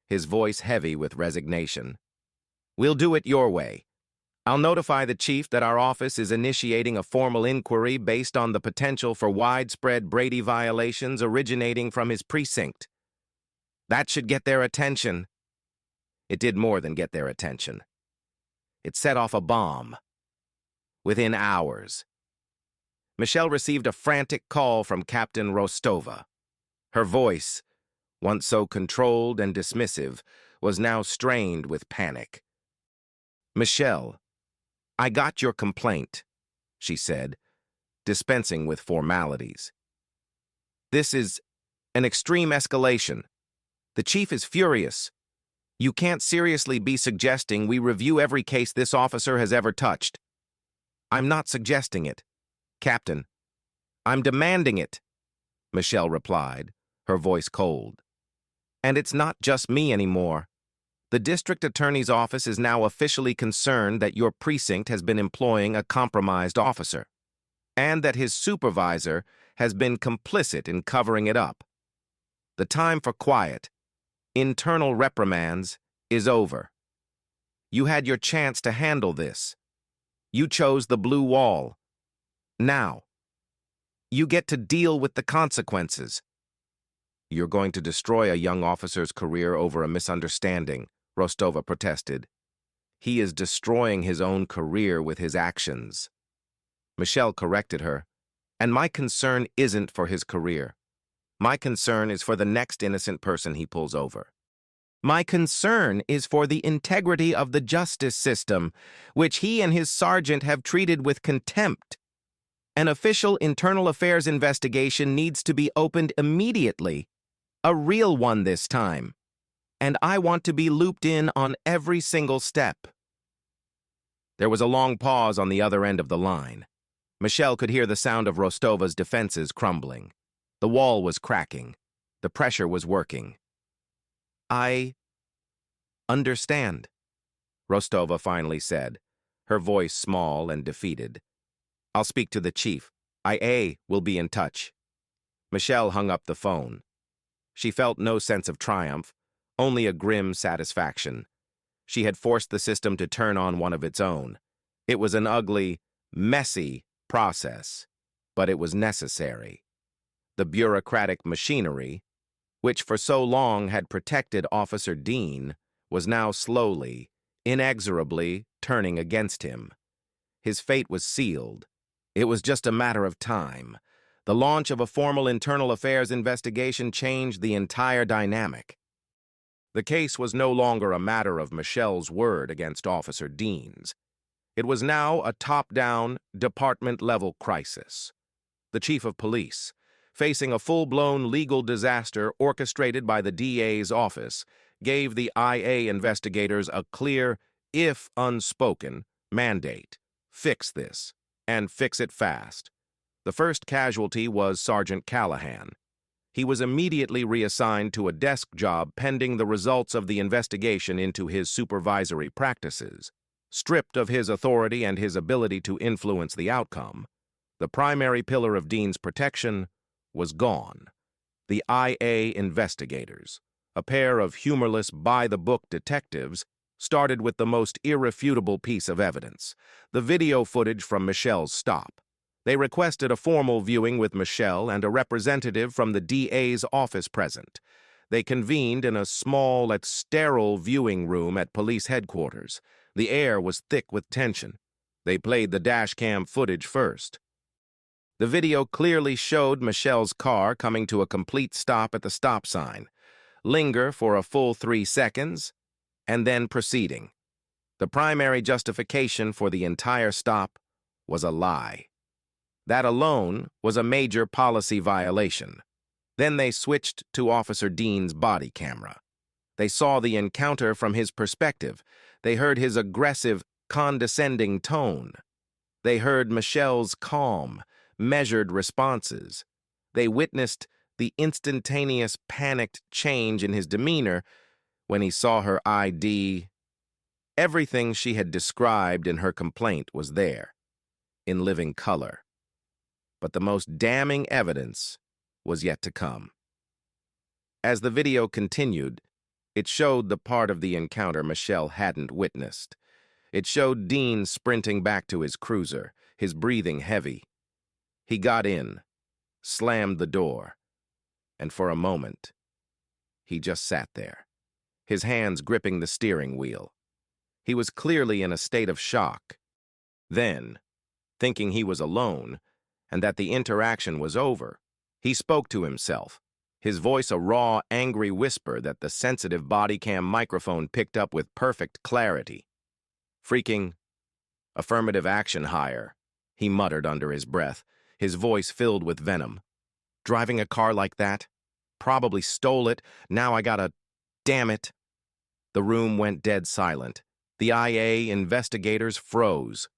his voice heavy with resignation. "We'll do it your way. I'll notify the chief that our office is initiating a formal inquiry based on the potential for widespread Brady violations originating from his precinct. That should get their attention." It did more than get their attention. It set off a bomb. Within hours, Michelle received a frantic call from Captain Rostova. Her voice, once so controlled and dismissive, was now strained with panic. "Michelle, I got your complaint," she said, dispensing with formalities. "This is an extreme escalation. The chief is furious. You can't seriously be suggesting we review every case this officer has ever touched." "I'm not suggesting it, Captain. I'm demanding it," Michelle replied, her voice cold. "And it's not just me anymore. The district attorney's office is now officially concerned that your precinct has been employing a compromised officer, and that his supervisor has been complicit in covering it up. The time for quiet, internal reprimands is over. You had your chance to handle this. You chose the blue wall. Now, you get to deal with the consequences." "You're going to destroy a young officer's career over a misunderstanding," Rostova protested. "He is destroying his own career with his actions." Michelle corrected her. "And my concern isn't for his career. My concern is for the next innocent person he pulls over. My concern is for the integrity of the justice system, which he and his sergeant have treated with contempt. An official internal affairs investigation needs to be opened immediately, a real one this time, and I want to be looped in on every single step." There was a long pause on the other end of the line. Michelle could hear the sound of Rostova's defenses crumbling. The wall was cracking. The pressure was working. "I understand," Rostova finally said, her voice small and defeated. "I'll speak to the chief. IA will be in touch." Michelle hung up the phone. She felt no sense of triumph, only a grim satisfaction. She had forced the system to turn on one of its own. It was an ugly, messy process, but it was necessary. The bureaucratic machinery, which for so long had protected Officer Dean, was now slowly, inexorably turning against him. His fate was sealed. It was just a matter of time. The launch of a formal internal affairs investigation changed the entire dynamic. The case was no longer a matter of Michelle's word against Officer Dean's. It was now a top-down, department-level crisis. The chief of police, facing a full-blown legal disaster orchestrated by the DA's office, gave the IA investigators a clear, if unspoken, mandate. Fix this, and fix it fast. The first casualty was Sergeant Callahan. He was immediately reassigned to a desk job pending the results of the investigation into his supervisory practices. Stripped of his authority and his ability to influence the outcome, the primary pillar of Dean's protection was gone. The IA investigators, a pair of humorless by-the-book detectives, started with the most irrefutable piece of evidence, the video footage from Michelle's stop. They requested a formal viewing with Michelle and a representative from the DA's office present. They convened in a small yet sterile viewing room at police headquarters. The air was thick with tension. They played the dashcam footage first. The video clearly showed Michelle's car coming to a complete stop at the stop sign, linger for a full 3 seconds, and then proceeding. The primary justification for the entire stop was a lie. That alone was a major policy violation. Then they switched to Officer Dean's body camera. They saw the encounter from his perspective. They heard his aggressive, condescending tone. They heard Michelle's calm, measured responses. They witnessed the instantaneous, panicked change in his demeanor when he saw her ID. Everything she had described in her complaint was there, in living color. But the most damning evidence was yet to come. As the video continued, it showed the part of the encounter Michelle hadn't witnessed. It showed Dean sprinting back to his cruiser, his breathing heavy. He got in, slammed the door, and for a moment, he just sat there, his hands gripping the steering wheel. He was clearly in a state of shock. Then, thinking he was alone, and that the interaction was over, he spoke to himself, his voice a raw, angry whisper that the sensitive bodycam microphone picked up with perfect clarity. "Freaking affirmative action hire," he muttered under his breath, his voice filled with venom. "Driving a car like that? Probably stole it. Now I gotta... Damn it." The room went dead silent. The IA investigators froze.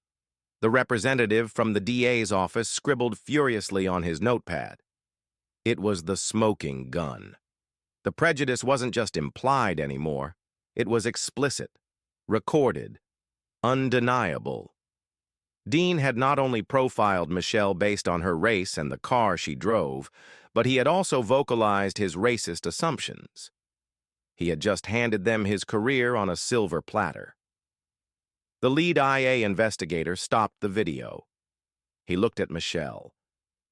The representative from the DA's office scribbled furiously on his notepad. It was the smoking gun. The prejudice wasn't just implied anymore. It was explicit, recorded, undeniable. Dean had not only profiled Michelle based on her race and the car she drove, but he had also vocalized his racist assumptions. He had just handed them his career on a silver platter. The lead IA investigator stopped the video. He looked at Michelle,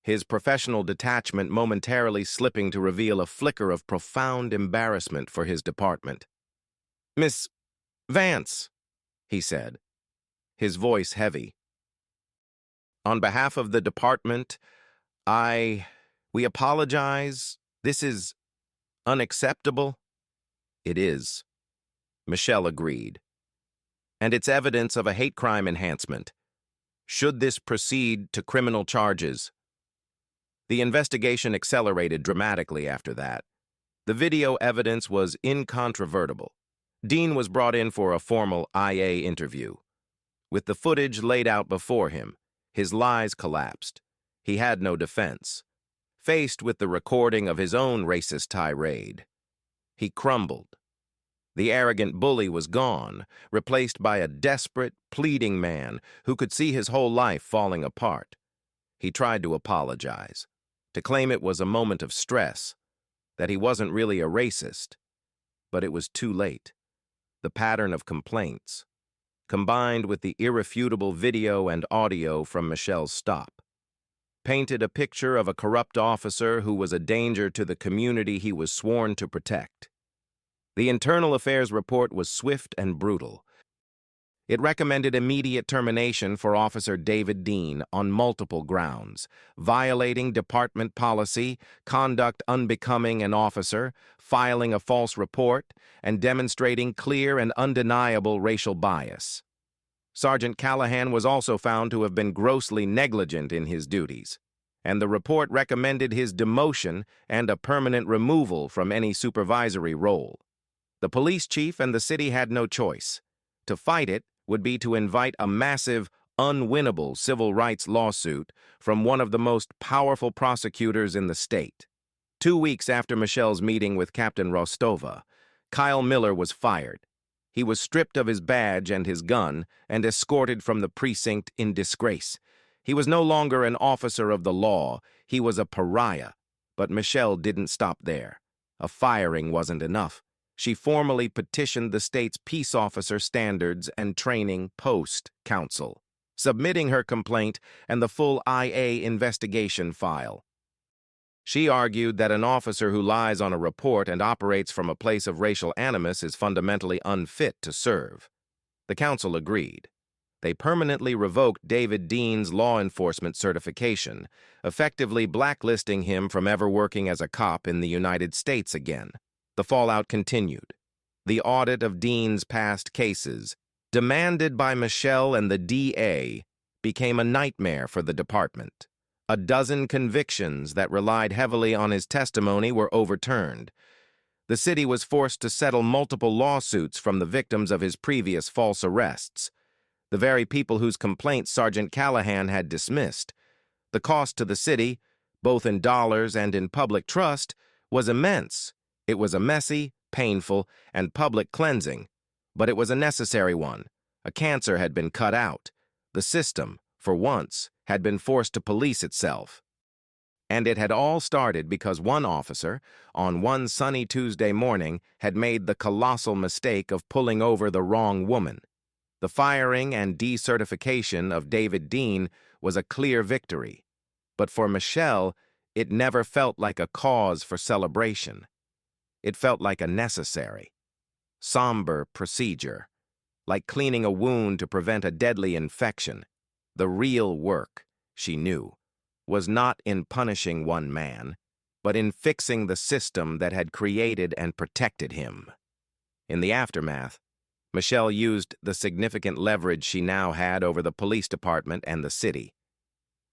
his professional detachment momentarily slipping to reveal a flicker of profound embarrassment for his department. "Miss Vance," he said, his voice heavy. "On behalf of the department, we apologize. This is unacceptable." "It is," Michelle agreed. "And it's evidence of a hate crime enhancement. Should this proceed to criminal charges?" The investigation accelerated dramatically after that. The video evidence was incontrovertible. Dean was brought in for a formal IA interview. With the footage laid out before him, his lies collapsed. He had no defense. Faced with the recording of his own racist tirade, he crumbled. The arrogant bully was gone, replaced by a desperate, pleading man who could see his whole life falling apart. He tried to apologize, to claim it was a moment of stress, that he wasn't really a racist. But it was too late. The pattern of complaints, combined with the irrefutable video and audio from Michelle's stop, painted a picture of a corrupt officer who was a danger to the community he was sworn to protect. The Internal Affairs report was swift and brutal. It recommended immediate termination for Officer David Dean on multiple grounds: violating department policy, conduct unbecoming an officer, filing a false report, and demonstrating clear and undeniable racial bias. Sergeant Callahan was also found to have been grossly negligent in his duties, and the report recommended his demotion and a permanent removal from any supervisory role. The police chief and the city had no choice. To fight it would be to invite a massive, unwinnable civil rights lawsuit from one of the most powerful prosecutors in the state. 2 weeks after Michelle's meeting with Captain Rostova, Kyle Miller was fired. He was stripped of his badge and his gun and escorted from the precinct in disgrace. He was no longer an officer of the law. He was a pariah. But Michelle didn't stop there. A firing wasn't enough. She formally petitioned the state's Peace Officer Standards and Training Post Council, submitting her complaint and the full IA investigation file. She argued that an officer who lies on a report and operates from a place of racial animus is fundamentally unfit to serve. The council agreed. They permanently revoked David Dean's law enforcement certification, effectively blacklisting him from ever working as a cop in the United States again. The fallout continued. The audit of Dean's past cases, demanded by Michelle and the DA, became a nightmare for the department. A dozen convictions that relied heavily on his testimony were overturned. The city was forced to settle multiple lawsuits from the victims of his previous false arrests, the very people whose complaints Sergeant Callahan had dismissed. The cost to the city, both in dollars and in public trust, was immense. It was a messy, painful, and public cleansing, but it was a necessary one. A cancer had been cut out. The system, for once, had been forced to police itself. And it had all started because one officer, on one sunny Tuesday morning, had made the colossal mistake of pulling over the wrong woman. The firing and decertification of David Dean was a clear victory, but for Michelle, it never felt like a cause for celebration. It felt like a necessary, somber procedure, like cleaning a wound to prevent a deadly infection. The real work, she knew, was not in punishing one man, but in fixing the system that had created and protected him. In the aftermath, Michelle used the significant leverage she now had over the police department and the city.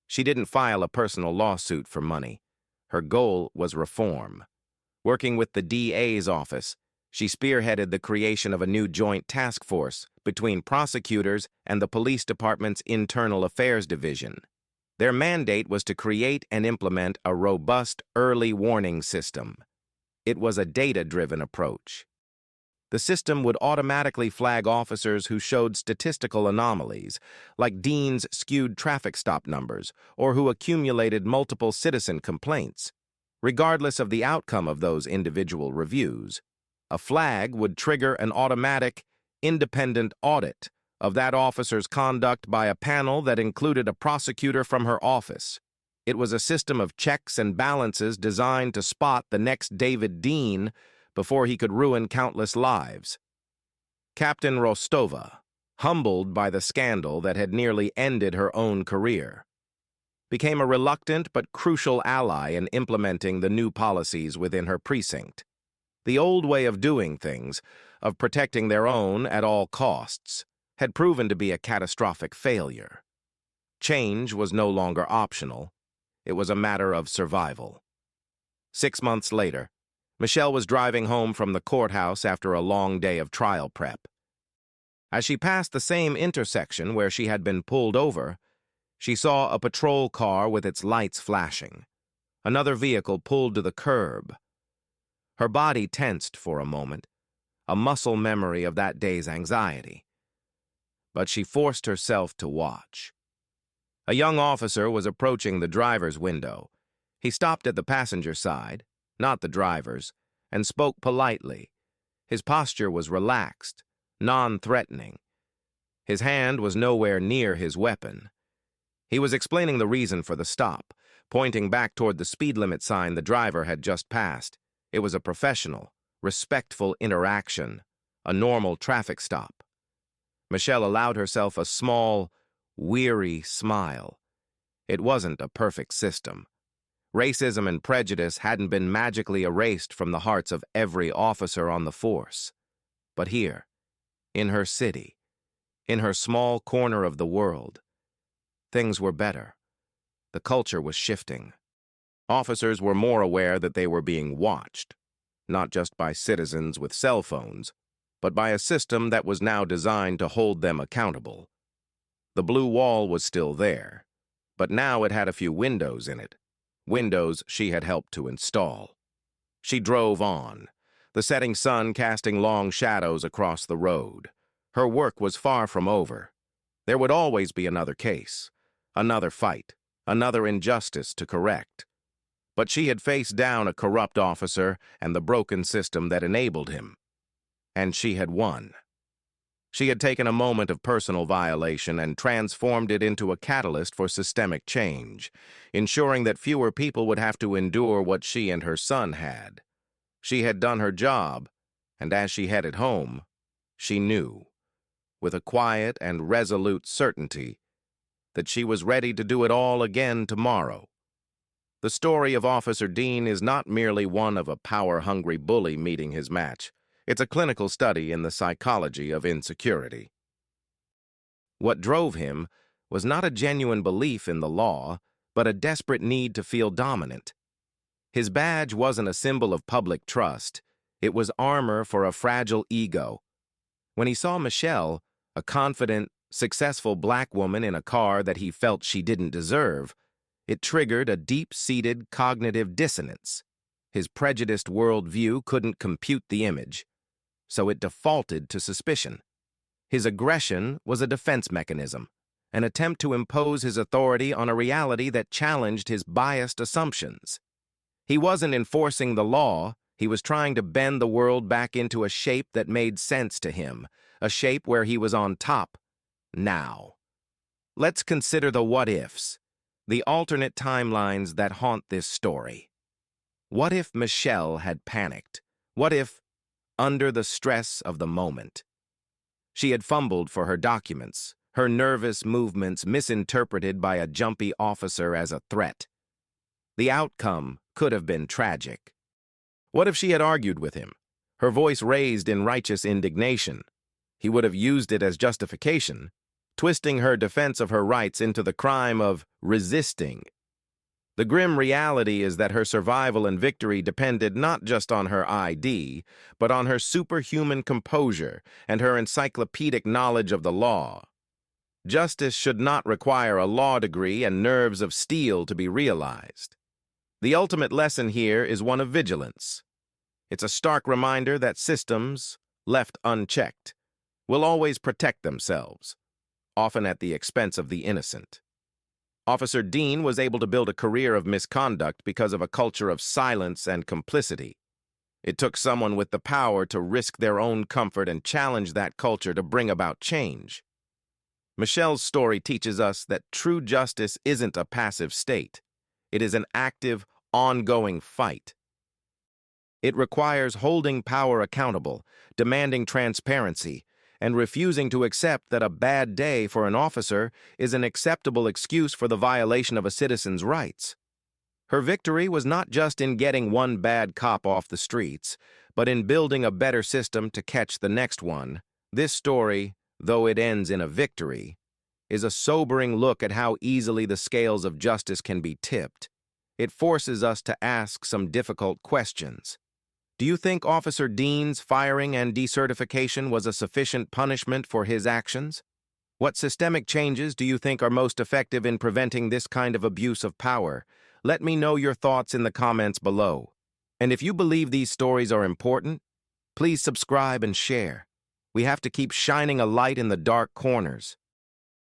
She didn't file a personal lawsuit for money. Her goal was reform. Working with the DA's office, she spearheaded the creation of a new joint task force between prosecutors and the police department's Internal Affairs Division. Their mandate was to create and implement a robust early warning system. It was a data-driven approach. The system would automatically flag officers who showed statistical anomalies, like Dean's skewed traffic stop numbers, or who accumulated multiple citizen complaints. Regardless of the outcome of those individual reviews, a flag would trigger an automatic, independent audit of that officer's conduct by a panel that included a prosecutor from her office. It was a system of checks and balances designed to spot the next David Dean before he could ruin countless lives. Captain Rostova, humbled by the scandal that had nearly ended her own career, became a reluctant but crucial ally in implementing the new policies within her precinct. The old way of doing things, of protecting their own at all costs, had proven to be a catastrophic failure. Change was no longer optional. It was a matter of survival. 6 months later, Michelle was driving home from the courthouse after a long day of trial prep. As she passed the same intersection where she had been pulled over, she saw a patrol car with its lights flashing. Another vehicle pulled to the curb. Her body tensed for a moment. a muscle memory of that day's anxiety. But she forced herself to watch. A young officer was approaching the driver's window. He stopped at the passenger side, not the driver's, and spoke politely. His posture was relaxed, non-threatening. His hand was nowhere near his weapon. He was explaining the reason for the stop, pointing back toward the speed limit sign the driver had just passed. It was a professional, respectful interaction, a normal traffic stop. Michelle allowed herself a small, weary smile. It wasn't a perfect system. Racism and prejudice hadn't been magically erased from the hearts of every officer on the force. But here, in her city, in her small corner of the world, things were better. The culture was shifting. Officers were more aware that they were being watched, not just by citizens with cell phones, but by a system that was now designed to hold them accountable. The blue wall was still there, but now it had a few windows in it, windows she had helped to install. She drove on, the setting sun casting long shadows across the road. Her work was far from over. There would always be another case, another fight, another injustice to correct. But she had faced down a corrupt officer and the broken system that enabled him. And she had won. She had taken a moment of personal violation and transformed it into a catalyst for systemic change, ensuring that fewer people would have to endure what she and her son had. She had done her job, and as she headed home, she knew, with a quiet and resolute certainty, that she was ready to do it all again tomorrow. The story of Officer Dean is not merely one of a power-hungry bully meeting his match. It's a clinical study in the psychology of insecurity. What drove him was not a genuine belief in the law, but a desperate need to feel dominant. His badge wasn't a symbol of public trust. It was armor for a fragile ego. When he saw Michelle, a confident, successful black woman in a car that he felt she didn't deserve, it triggered a deep-seated cognitive dissonance. His prejudiced worldview couldn't compute the image, so it defaulted to suspicion. His aggression was a defense mechanism, an attempt to impose his authority on a reality that challenged his biased assumptions. He wasn't enforcing the law, he was trying to bend the world back into a shape that made sense to him, a shape where he was on top, now. Let's consider the what-ifs, the alternate timelines that haunt this story. What if Michelle had panicked? What if, under the stress of the moment, she had fumbled for her documents, her nervous movements misinterpreted by a jumpy officer as a threat? The outcome could have been tragic. What if she had argued with him, her voice raised in righteous indignation? He would have used it as justification, twisting her defense of her rights into the crime of resisting. The grim reality is that her survival and victory depended not just on her ID, but on her superhuman composure and her encyclopedic knowledge of the law. Justice should not require a law degree and nerves of steel to be realized. The ultimate lesson here is one of vigilance. It's a stark reminder that systems, left unchecked, will always protect themselves, often at the expense of the innocent. Officer Dean was able to build a career of misconduct because of a culture of silence and complicity. It took someone with the power to risk their own comfort and challenge that culture to bring about change. Michelle's story teaches us that true justice isn't a passive state. It is an active, ongoing fight. It requires holding power accountable, demanding transparency, and refusing to accept that a bad day for an officer is an acceptable excuse for the violation of a citizen's rights. Her victory was not just in getting one bad cop off the streets, but in building a better system to catch the next one. This story, though it ends in a victory, is a sobering look at how easily the scales of justice can be tipped. It forces us to ask some difficult questions. Do you think Officer Dean's firing and decertification was a sufficient punishment for his actions? What systemic changes do you think are most effective in preventing this kind of abuse of power? Let me know your thoughts in the comments below. And if you believe these stories are important, Please subscribe and share. We have to keep shining a light in the dark corners.